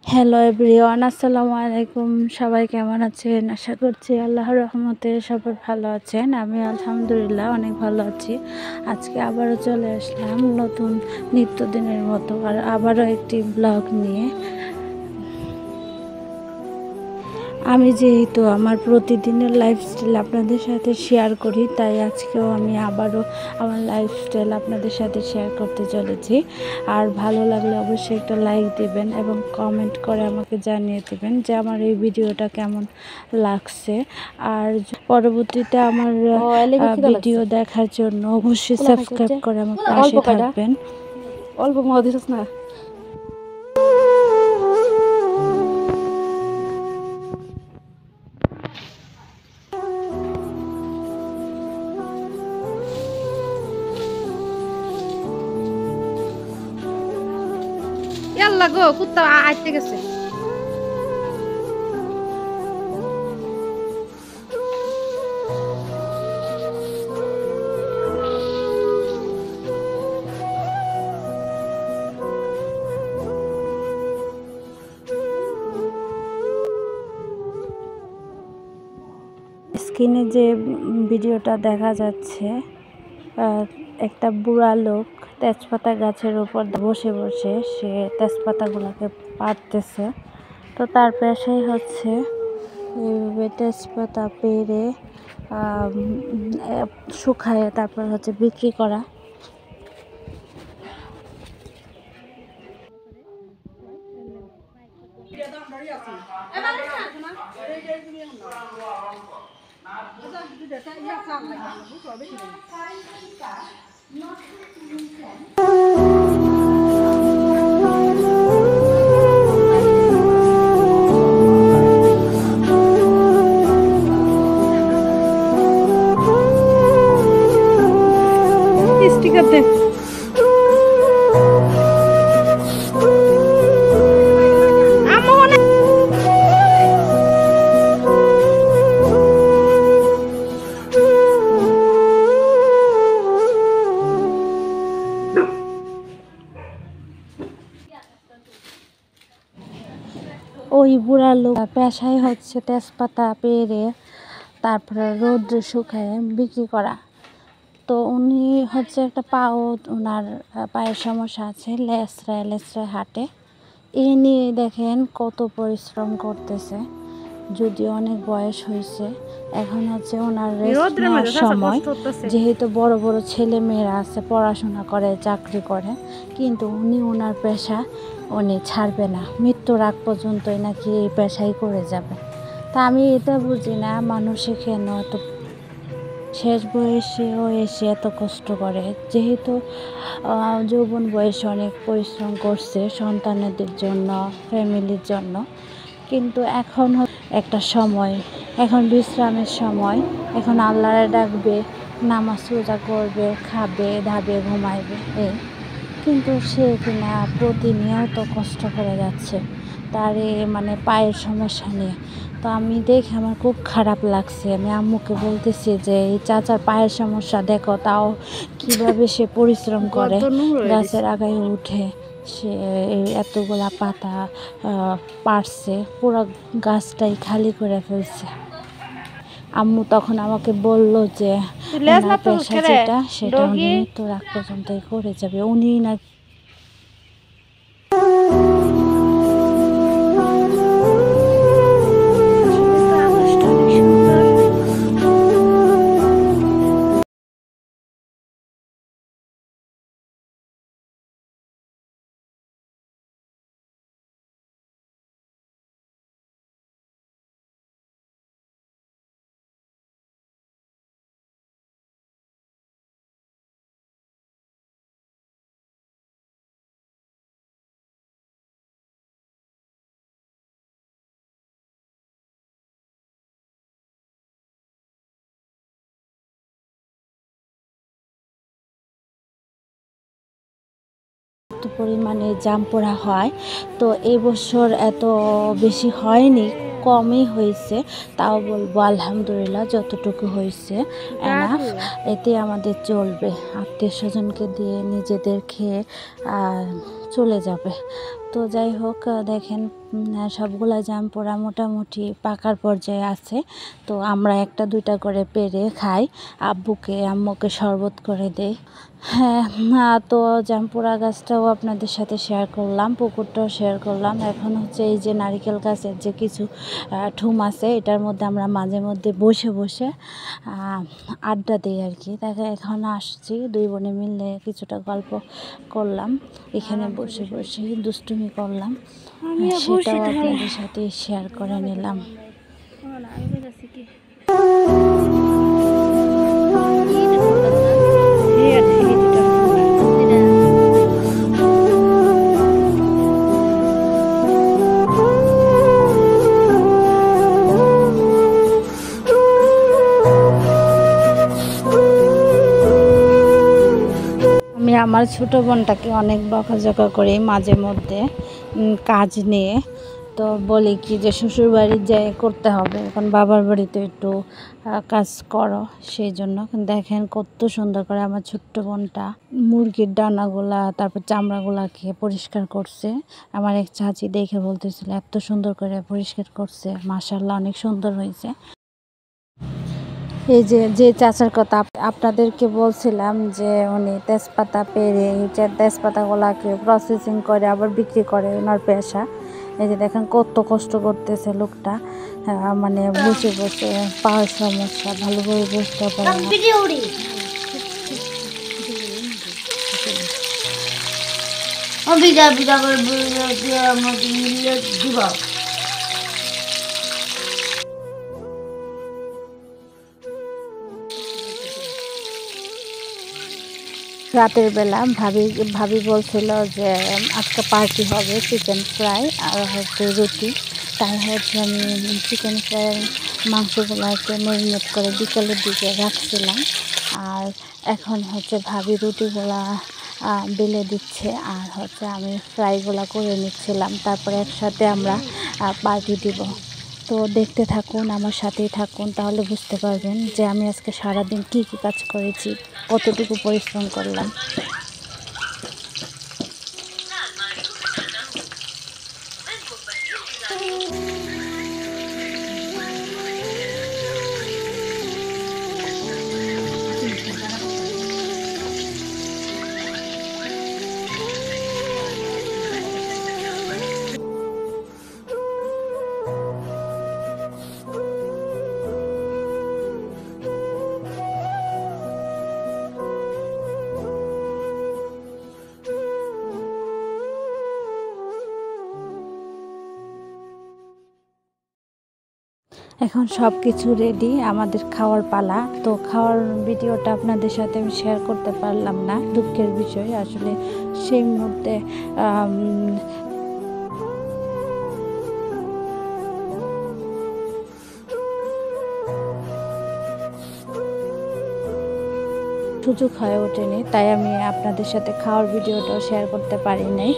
Hello everyone, আসসালামু আলাইকুম। সবাই কেমন আছেন? আশা করছি আল্লাহর রহমতে সবাই ভালো আছেন। আমি আলহামদুলিল্লাহ অনেক ভালো আছি। আজকে আবারও চলে আসলাম নতুন নিত্যদিনের মতো আর আবারও একটি ব্লগ নিয়ে। আমি যেহেতু আমার প্রতিদিনের লাইফস্টাইল আপনাদের সাথে শেয়ার করি, তাই আজকেও আমি আবারও আমার লাইফস্টাইল আপনাদের সাথে শেয়ার করতে চলেছি। আর ভালো লাগলে অবশ্যই একটা লাইক দেবেন এবং কমেন্ট করে আমাকে জানিয়ে দেবেন যে আমার এই ভিডিওটা কেমন লাগছে। আর পরবর্তীতে আমার ভিডিও দেখার জন্য অবশ্যই সাবস্ক্রাইব করে আমার পাশে থাকবেন। অল্প মজা দিছিস না? ইয়াল্লা গো, কুত্তা আইতে গেছে। স্ক্রিনে যে ভিডিওটা দেখা যাচ্ছে, একটা বুড়া লোক তেজপাতা গাছের উপর বসে বসে সে তেজপাতাগুলোকে পাড়তেছে। তো তার পেশাই হচ্ছে এইভাবে তেজপাতা পেড়ে শুকায় তারপর হচ্ছে বিক্রি করা। স্টিকার দে। ওই বুড়া লোক পেশাই হচ্ছে তেজপাতা পেড়ে তারপরে রোদ্রে শুকায় বিক্রি করা। তো উনি হচ্ছে একটা পাও, ওনার পায়ের সমস্যা আছে, লেসরায় লেসরায় হাঁটে। এই নিয়ে দেখেন কত পরিশ্রম করতেছে, যদিও অনেক বয়স হয়েছে। এখন হচ্ছে ওনার রেস্ট নেওয়ার সময়, যেহেতু বড় বড় ছেলে মেয়েরা আছে, পড়াশোনা করে, চাকরি করে, কিন্তু উনি ওনার পেশা উনি ছাড়বে না, মৃত্যুর আগ পর্যন্তই নাকি এই পেশাই করে যাবে। তা আমি এটা বুঝি না, মানুষে কেন এত শেষ বয়সেও এসে এত কষ্ট করে। যেহেতু যৌবন বয়সে অনেক পরিশ্রম করছে সন্তানদের জন্য, ফ্যামিলির জন্য, কিন্তু এখন একটা সময়, এখন বিশ্রামের সময়, এখন আল্লাহরে ডাকবে, নামাজ রোজা করবে, খাবে দাবে, ঘুমাইবে এই। কিন্তু সে কিনা প্রতিনিয়ত কষ্ট করে যাচ্ছে তার মানে পায়ের সমস্যা নিয়ে। তো আমি দেখে আমার খুব খারাপ লাগছে। আমি আম্মুকে বলতেছি যে এই চাচার পায়ের সমস্যা দেখো, তাও কিভাবে সে পরিশ্রম করে, গাছের আগায় উঠে সে এতগুলা পাতা পারছে, পুরো গাছটাই খালি করে ফেলছে। আম্মু তখন আমাকে বলল যে পেশা যেটা সেটা উনি মৃত্যুর আগ পর্যন্তই করে যাবে। উনি না পরিমাণে জাম পোড়া হয়। তো এই বছর এত বেশি হয়নি, কমই হয়েছে, তাও বলবো আলহামদুলিল্লাহ যতটুকু হয়েছে এনাফ, এতে আমাদের চলবে। আত্মীয় স্বজনকে দিয়ে নিজেদের খেয়ে চলে যাবে। তো যাই হোক, দেখেন সবগুলা জামপোড়া মোটামুটি পাকার পর্যায়ে আছে। তো আমরা একটা দুইটা করে পেরে খাই, আব্বুকে আম্মুকে শরবত করে দেই। হ্যাঁ, তো জামপোড়া গাছটাও আপনাদের সাথে শেয়ার করলাম, পুকুরটাও শেয়ার করলাম। এখন হচ্ছে এই যে নারিকেল গাছের যে কিছু ঠুম আছে, এটার মধ্যে আমরা মাঝে মধ্যে বসে বসে আড্ডা দিই আর কি। তাকে এখন আসছি, দুই বোনে মিলে কিছুটা গল্প করলাম, এখানে বসে বসে দুষ্টুমি করলাম, সেটাও আপনাদের সাথে শেয়ার করে নিলাম। আমি আমার ছোট বোনটাকে অনেক বকাঝকা করি মাঝে মধ্যে কাজ নিয়ে। তো বলি কি যে শ্বশুর বাড়ির যাই করতে হবে, এখন বাবার বাড়িতে একটু কাজ করো, সেই জন্য। দেখেন কত সুন্দর করে আমার ছোট্ট বোনটা মুরগির ডানাগুলা তারপর চামড়াগুলাকে পরিষ্কার করছে। আমার এক চাচি দেখে বলতেছিল এত সুন্দর করে পরিষ্কার করছে, মাশাআল্লাহ অনেক সুন্দর হয়েছে। এই যে চাচার কথা আপনাদেরকে বলছিলাম যে উনি তেজপাতা পেরে যে তেজপাতাগুলাকে প্রসেসিং করে আবার বিক্রি করে, ওনার পেশা। এই যে দেখেন কত কষ্ট করতেছে লোকটা, মানে বসে বসে পাওয়ার সমস্যা, ভালোভাবে বসতে পারে না। রাতের বেলা ভাবি বলছিল যে আজকে পার্টি হবে, চিকেন ফ্রাই আর হচ্ছে রুটি। তাই হচ্ছে আমি চিকেন ফ্রাই মাংসগুলোকে ম্যারিনেট করে বিকেলের দিকে রাখছিলাম, আর এখন হচ্ছে ভাবি রুটিগুলা বেলে দিচ্ছে, আর হচ্ছে আমি ফ্রাইগুলো করে নিচ্ছিলাম। তারপরে একসাথে আমরা পার্টি দিব। তো দেখতে থাকুন, আমার সাথেই থাকুন, তাহলে বুঝতে পারবেন যে আমি আজকে সারাদিন কী কী কাজ করেছি, কতটুকু পরিশ্রম করলাম। এখন সব কিছু রেডি, আমাদের খাওয়ার পালা। তো খাওয়ার ভিডিওটা আপনাদের সাথে আমি শেয়ার করতে পারলাম না, দুঃখের বিষয়। আসলে সেই মুহূর্তে সুযোগ হয়ে ওঠেনি, তাই আমি আপনাদের সাথে খাওয়ার ভিডিওটাও শেয়ার করতে পারি নাই।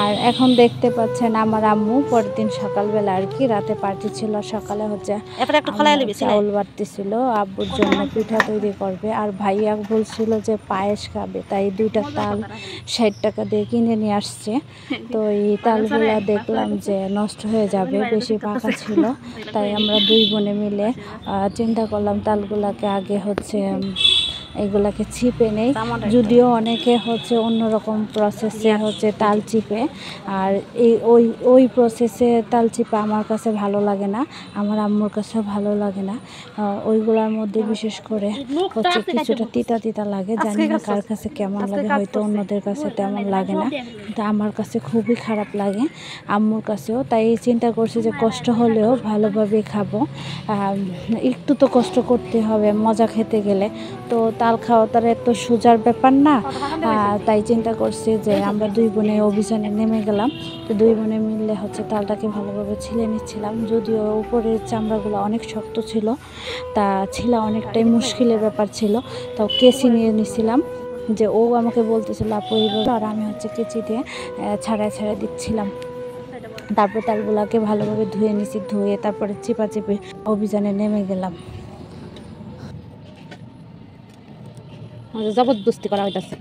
আর এখন দেখতে পাচ্ছেন আমার আম্মু পরের দিন সকালবেলা আর কি, রাতে পার্টি ছিল, সকালে হচ্ছে চাউল বাটতেছিল, আব্বুর জন্য পিঠা তৈরি করবে। আর ভাইয়া বলছিল যে পায়েস খাবে, তাই 2টা তাল 60 টাকা দিয়ে কিনে নিয়ে আসছে। তো এই তালগুলা দেখলাম যে নষ্ট হয়ে যাবে, বেশি পাকা ছিল, তাই আমরা 2 বোনে মিলে চিন্তা করলাম তালগুলাকে আগে হচ্ছে এগুলাকে চিপে নেই। যদিও অনেকে হচ্ছে অন্যরকম প্রসেসে হচ্ছে তাল চিপে, আর ওই প্রসেসে তাল চিপে আমার কাছে ভালো লাগে না, আমার আম্মুর কাছেও ভালো লাগে না। ওইগুলোর মধ্যে বিশেষ করে হচ্ছে কিছুটা তিতা তিতা লাগে, জানি না কার কাছে কেমন লাগে, হয়তো অন্যদের কাছে তেমন লাগে না, কিন্তু আমার কাছে খুবই খারাপ লাগে, আম্মুর কাছেও। তাই চিন্তা করছি যে কষ্ট হলেও ভালোভাবে খাবো, একটু তো কষ্ট করতে হবে মজা খেতে গেলে। তো তাল খাওয়া তার এত সোজার ব্যাপার না, তাই চিন্তা করছি যে আমরা 2 বোনে অভিযানে নেমে গেলাম। তো 2 বোনে মিললে হচ্ছে তালটাকে ভালোভাবে ছিলে নিচ্ছিলাম, যদিও উপরের চামড়াগুলো অনেক শক্ত ছিল, তা ছিলা অনেকটাই মুশকিলের ব্যাপার ছিল। তো কেচি নিয়ে নিছিলাম, যে ও আমাকে বলতেছিল আপু এইভাবে, আর আমি হচ্ছে কেচি দিয়ে ছাড়াই দিচ্ছিলাম। তারপর তালগুলাকে ভালোভাবে ধুয়ে নিছি, ধুয়ে তারপরে চিপাচিপি অভিযানে নেমে গেলাম। জবরদস্তি করা হইতাছে।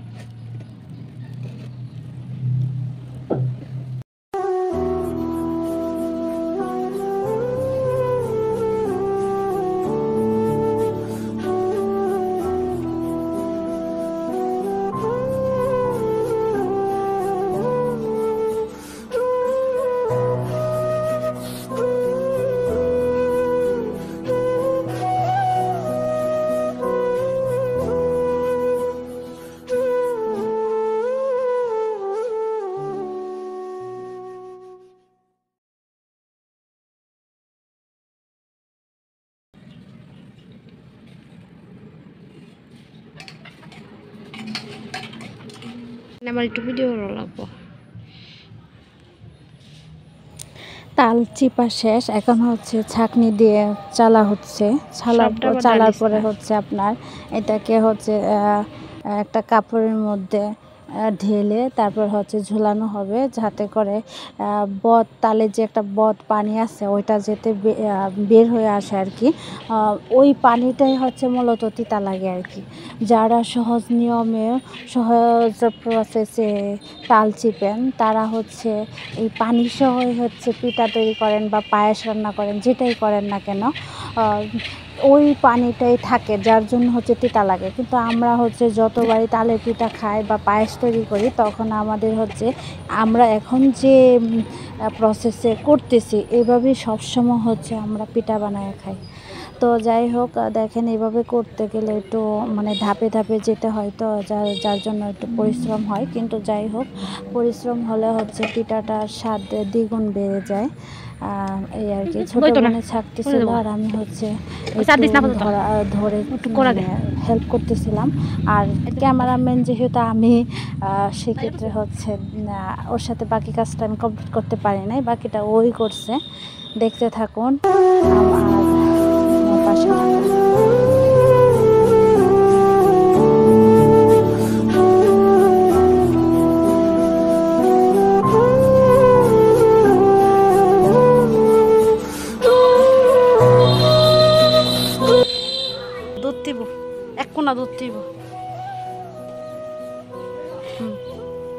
আমার একটু ভিডিও লাগবো। তাল চিপা শেষ, এখন হচ্ছে ছাঁকনি দিয়ে চালা হচ্ছে। চালার পরে হচ্ছে আপনার এটাকে হচ্ছে একটা কাপড়ের মধ্যে ঢেলে তারপর হচ্ছে ঝুলানো হবে, যাতে করে তালের যে একটা পানি আছে ওইটা যাতে বের হয়ে আসে আর কি। ওই পানিটাই হচ্ছে মূলত তিতা লাগে আর কি। যারা সহজ নিয়মে সহজ প্রসেসে তাল চিপেন তারা হচ্ছে এই পানি সহই হচ্ছে পিঠা তৈরি করেন বা পায়েস রান্না করেন, যেটাই করেন না কেন ওই পানিটাই থাকে, যার জন্য হচ্ছে তিতা লাগে। কিন্তু আমরা হচ্ছে যতবারই তালের পিঠা খাই বা পায়েস তৈরি করি তখন আমাদের হচ্ছে আমরা এখন যে প্রসেসে করতেছি এইভাবেই সবসময় হচ্ছে আমরা পিঠা বানায় খাই। তো যাই হোক, দেখেন এভাবে করতে গেলে একটু মানে ধাপে ধাপে যেতে হয়, তো যার জন্য একটু পরিশ্রম হয়। কিন্তু যাই হোক, পরিশ্রম হলে হচ্ছে পিঠাটার স্বাদ দ্বিগুণ বেড়ে যায়। এই আর কি। ছোট বোনে ছাকতেছিল আর আমি হচ্ছে ধরে হেল্প করতেছিলাম। আর ক্যামেরাম্যান যেহেতু আমি, সেক্ষেত্রে হচ্ছে ওর সাথে বাকি কাজটা আমি কমপ্লিট করতে পারি নাই, বাকিটা ওই করছে। দেখতে থাকুন আমার পাশে থাকুন। দুধ দিব, এক কোনা দুধ দিব।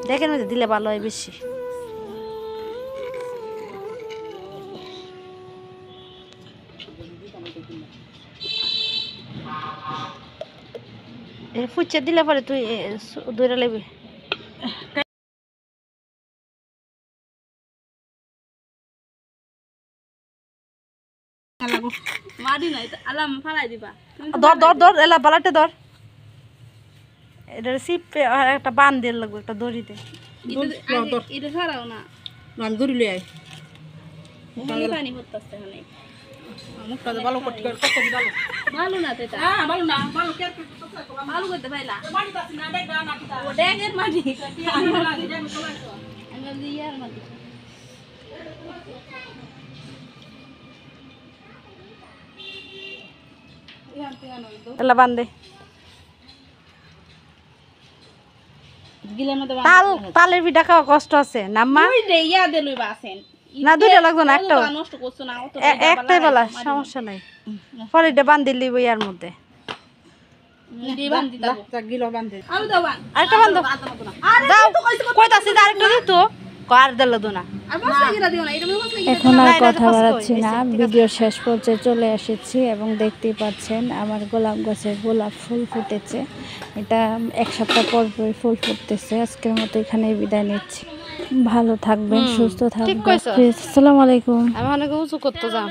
দেখেন দিলে ভালো হয় বেশি। ফুচে দিলে পরে তুই দৌড়া লেবি। এলা বালাটে ধর, এটা সিপে একটা বান দিয়ে লাগবে, একটা দড়িতে দড়ি লই আয়। ভালো করতে ভালো না ভালো না ভালো ভালো করতে পাইলা বান্ধে তালের পিঠা খাওয়া কষ্ট আছে নাম্মা না, দুইটা লাগতো না, একটাই বেলা সমস্যা নাই। পরে এটা বান্ধি লিব ইয়ার মধ্যে এখন আর কথা বাড়াচ্ছি না, ভিডিও শেষ পর্যায়ে চলে এসেছি এবং দেখতেই পাচ্ছেন আমার গোলাপ গাছের গোলাপ ফুল ফুটেছে। এটা এক সপ্তাহ পর পর ফুল ফুটতেছে। আজকের মতো এখানেই বিদায় নিচ্ছি। ভালো থাকবেন, সুস্থ থাকবেন। আসসালামু আলাইকুম। আমি অনেক উঁচু করতে যাও।